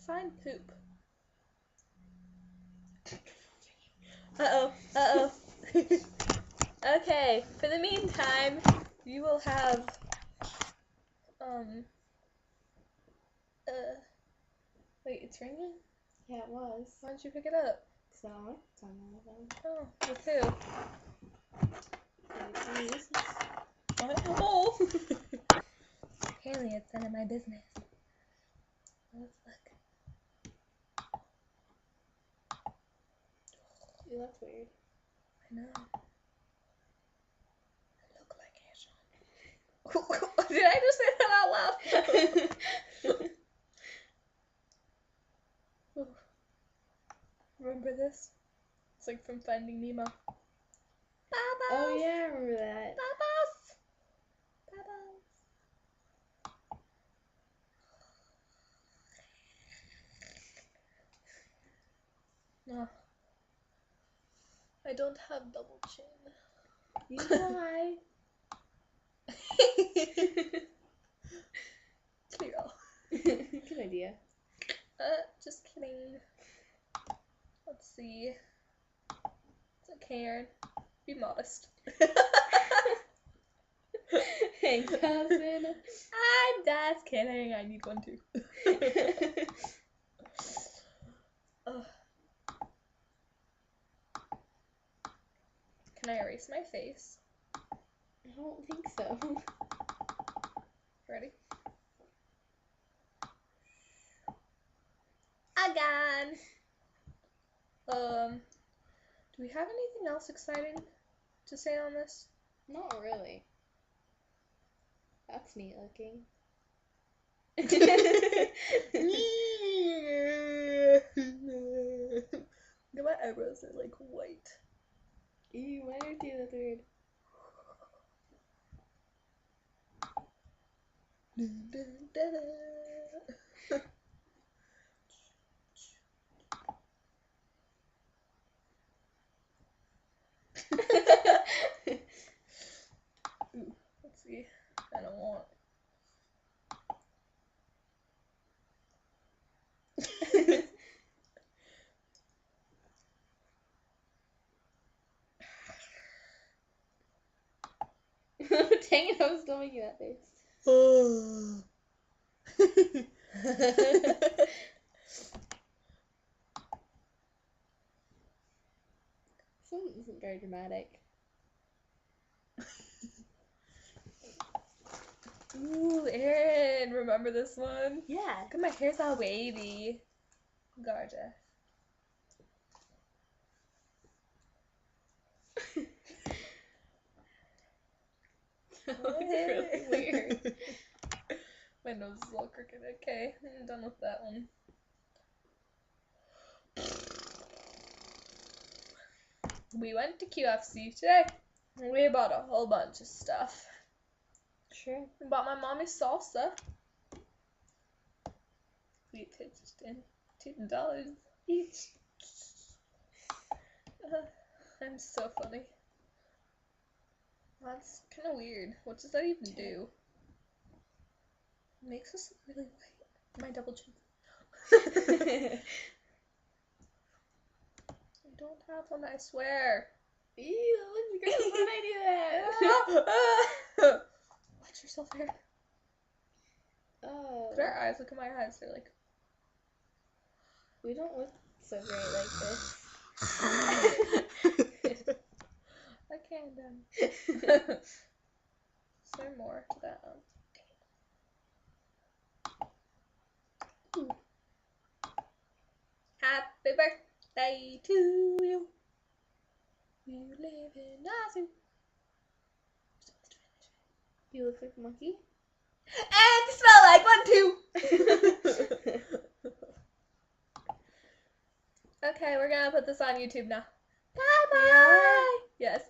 Sign poop. Uh-oh. Okay, for the meantime, you will have, wait, it's ringing? Yeah, it was. Why didn't you pick it up? So, it's on my phone. Oh, with who? Please. Oh! Apparently it's none of my business. Let's look. Ew, that's weird. I know. I look like Ashon. Did I just say that out loud? Remember this? It's like from Finding Nemo. Bubbles! Oh yeah, I remember that. Bubbles! Bubbles! No. I don't have double chin. You lie. Clear. Good idea. Just kidding. Let's see. It's okay, Aaron. Be modest. Hey, cousin. I'm just kidding. I need one too. Can I erase my face? I don't think so. Ready? Again. Do we have anything else exciting to say on this? Not really. That's neat looking. Look at my eyebrows, they're like white. Ew, why do you do that weird? Ooh, let's see. I don't want. Dang it, I was still making that face. This one isn't very dramatic. Ooh, Aaron, remember this one? Yeah. Look at my hair's all wavy. Gorgeous. That was really weird. My nose is all crooked. Okay, I'm done with that one. We went to QFC today. We bought a whole bunch of stuff. Sure. We bought my mommy salsa. We pitched in $2 each. I'm so funny. That's kind of weird. What does that even do? It makes us look really white. My double chin. I don't have one, I swear. Ew, that looks gross when I do that. Watch yourself, here. Oh. Look at our eyes. Look at my eyes. They're like. We don't look so great like this. Okay, I'm done. Is there more to that? Ooh. Happy birthday to you. You live in awesome. You look like a monkey. And you smell like one too. Okay, we're gonna put this on YouTube now. Bye bye. Yeah. Yes.